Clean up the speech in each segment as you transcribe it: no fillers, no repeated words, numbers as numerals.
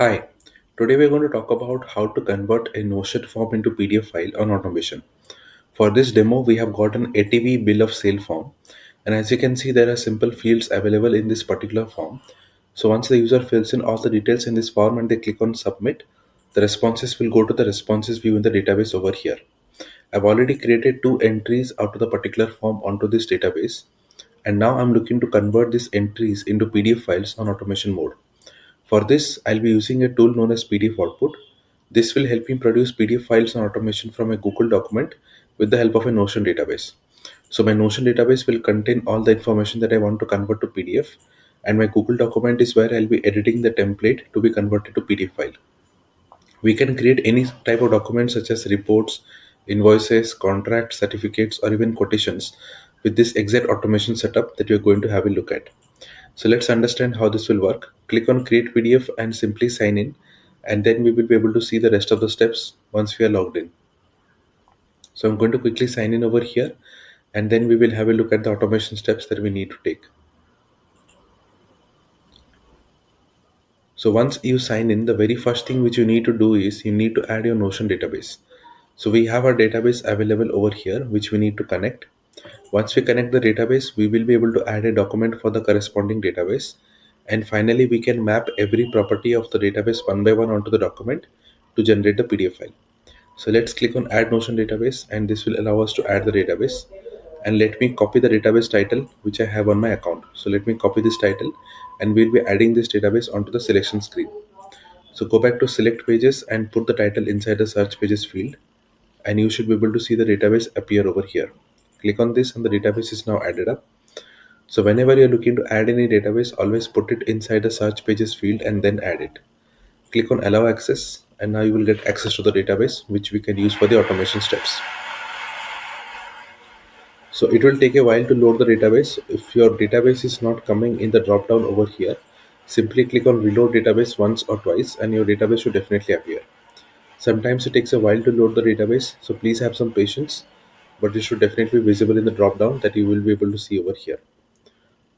Hi, today we're going to talk about how to convert a Notion form into PDF file on automation. For this demo, we have got an ATV bill of sale form, and as you can see, there are simple fields available in this particular form. So once the user fills in all the details in this form and they click on submit, the responses will go to the responses view in the database over here. I've already created two entries out of the particular form onto this database, and now I'm looking to convert these entries into PDF files on automation mode. For this, I'll be using a tool known as PDF Output. This will help me produce PDF files on automation from a Google document with the help of a Notion database. So my Notion database will contain all the information that I want to convert to PDF, and my Google document is where I'll be editing the template to be converted to PDF file. We can create any type of document such as reports, invoices, contracts, certificates, or even quotations with this exact automation setup that we're going to have a look at. So let's understand how this will work. Click on create PDF and simply sign in, and then we will be able to see the rest of the steps once we are logged in. So I'm going to quickly sign in over here, and then we will have a look at the automation steps that we need to take. So once you sign in, the very first thing which you need to do is you need to add your Notion database. So we have our database available over here, which we need to connect. Once we connect the database, we will be able to add a document for the corresponding database. And finally, we can map every property of the database one by one onto the document to generate the PDF file. So let's click on add Notion database, and this will allow us to add the database. And let me copy the database title which I have on my account. So let me copy this title, and we'll be adding this database onto the selection screen. So go back to select pages and put the title inside the search pages field, and you should be able to see the database appear over here. Click on this and the database is now added up. So whenever you're looking to add any database, always put it inside the search pages field and then add it. Click on allow access, and now you will get access to the database which we can use for the automation steps. So it will take a while to load the database. If your database is not coming in the drop down over here, simply click on reload database once or twice and your database should definitely appear. Sometimes it takes a while to load the database, so please have some patience, but it should definitely be visible in the drop down that you will be able to see over here.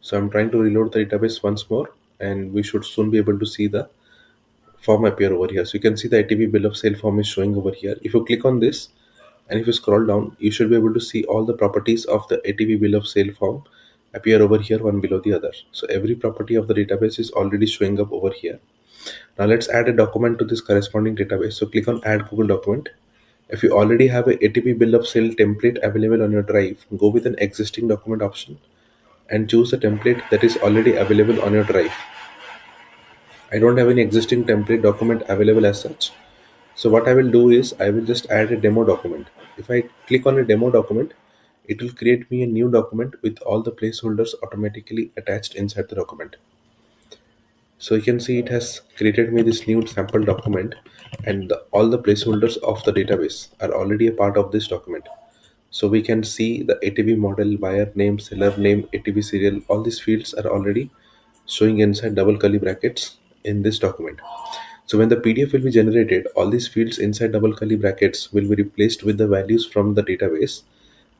So I'm trying to reload the database once more, and we should soon be able to see the form appear over here. So you can see the ATV bill of sale form is showing over here. If you click on this and if you scroll down, you should be able to see all the properties of the ATV bill of sale form appear over here one below the other. So every property of the database is already showing up over here. Now let's add a document to this corresponding database. So click on add Google document. If you already have a ATP bill of sale template available on your drive, go with an existing document option and choose the template that is already available on your drive. I don't have any existing template document available as such. So what I will do is I will just add a demo document. If I click on a demo document, it will create me a new document with all the placeholders automatically attached inside the document. So you can see it has created me this new sample document, and all the placeholders of the database are already a part of this document. So we can see the ATV model, buyer name, seller name, ATV serial, all these fields are already showing inside double curly brackets in this document. So when the PDF will be generated, all these fields inside double curly brackets will be replaced with the values from the database,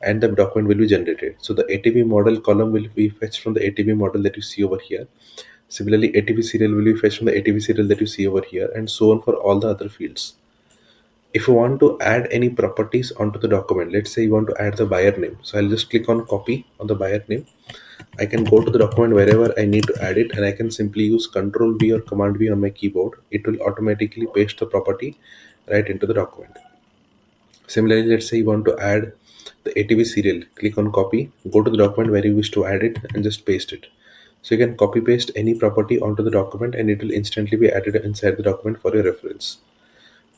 and the document will be generated. So the ATV model column will be fetched from the ATV model that you see over here. Similarly, ATV serial will be fetched from the ATV serial that you see over here, and so on for all the other fields. If you want to add any properties onto the document, let's say you want to add the buyer name. So I'll just click on copy on the buyer name. I can go to the document wherever I need to add it, and I can simply use Control V or Command V on my keyboard. It will automatically paste the property right into the document. Similarly, let's say you want to add the ATV serial. Click on copy, go to the document where you wish to add it, and just paste it. So you can copy paste any property onto the document and it will instantly be added inside the document for your reference.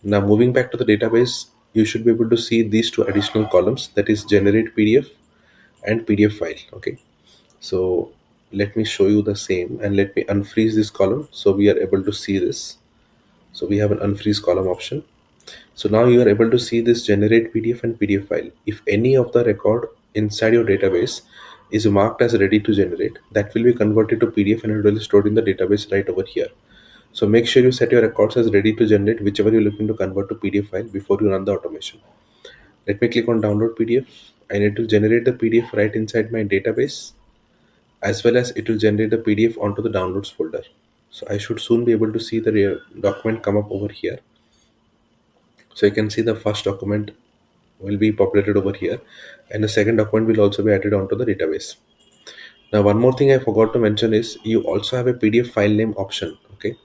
Now moving back to the database, you should be able to see these two additional columns, that is generate PDF and PDF file. Okay. So let me show you the same, and let me unfreeze this column so we are able to see this. So we have an unfreeze column option. So now you are able to see this generate PDF and PDF file. If any of the record inside your database is marked as ready to generate, that will be converted to PDF and it will be stored in the database right over here. So make sure you set your records as ready to generate whichever you're looking to convert to PDF file before you run the automation. Let me click on download PDF, and it will generate the PDF right inside my database, as well as it will generate the PDF onto the downloads folder. So I should soon be able to see the document come up over here. So you can see the first document will be populated over here, and the second document will also be added onto the database. Now, one more thing I forgot to mention is you also have a PDF file name option. Okay,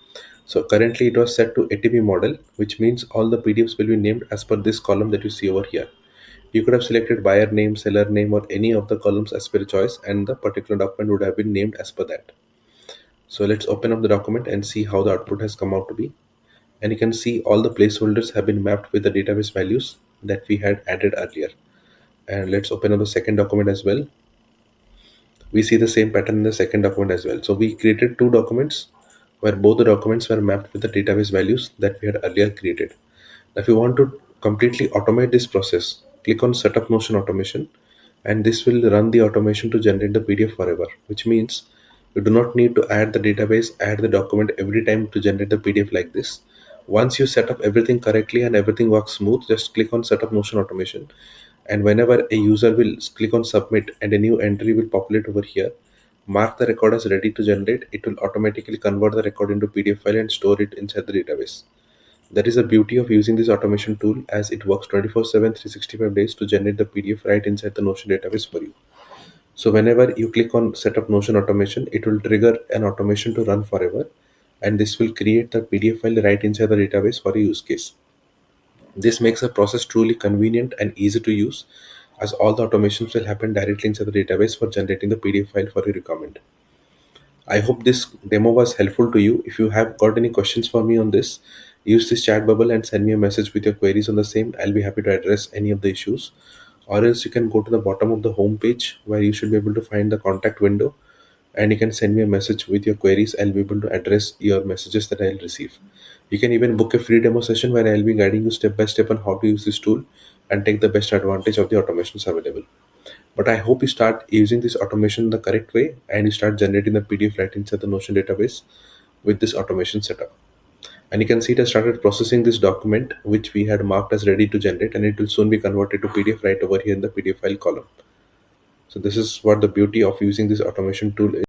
so currently it was set to ATV model, which means all the PDFs will be named as per this column that you see over here. You could have selected buyer name, seller name, or any of the columns as per your choice, and the particular document would have been named as per that. So let's open up the document and see how the output has come out to be. And you can see all the placeholders have been mapped with the database values that we had added earlier. And let's open up the second document as well. We see the same pattern in the second document as well. So we created two documents where both the documents were mapped with the database values that we had earlier created. Now, if you want to completely automate this process, click on Setup Notion Automation, and this will run the automation to generate the PDF forever, which means you do not need to add the database, add the document every time to generate the PDF like this. Once you set up everything correctly and everything works smooth, just click on Setup Notion Automation, and whenever a user will click on Submit and a new entry will populate over here, mark the record as ready to generate. It will automatically convert the record into PDF file and store it inside the database. That is the beauty of using this automation tool, as it works 24/7, 365 days to generate the PDF right inside the Notion database for you. So whenever you click on Setup Notion Automation, it will trigger an automation to run forever, and this will create the PDF file right inside the database for a use case. This makes the process truly convenient and easy to use, as all the automations will happen directly inside the database for generating the PDF file for your requirement. I hope this demo was helpful to you. If you have got any questions for me on this, use this chat bubble and send me a message with your queries on the same. I'll be happy to address any of the issues. Or else you can go to the bottom of the home page where you should be able to find the contact window, and you can send me a message with your queries. I'll be able to address your messages that I'll receive. You can even book a free demo session where I'll be guiding you step by step on how to use this tool and take the best advantage of the automations available. But I hope you start using this automation the correct way and you start generating the PDF right inside the Notion database with this automation setup. And you can see it has started processing this document which we had marked as ready to generate, and it will soon be converted to PDF right over here in the PDF file column. So this is what the beauty of using this automation tool is.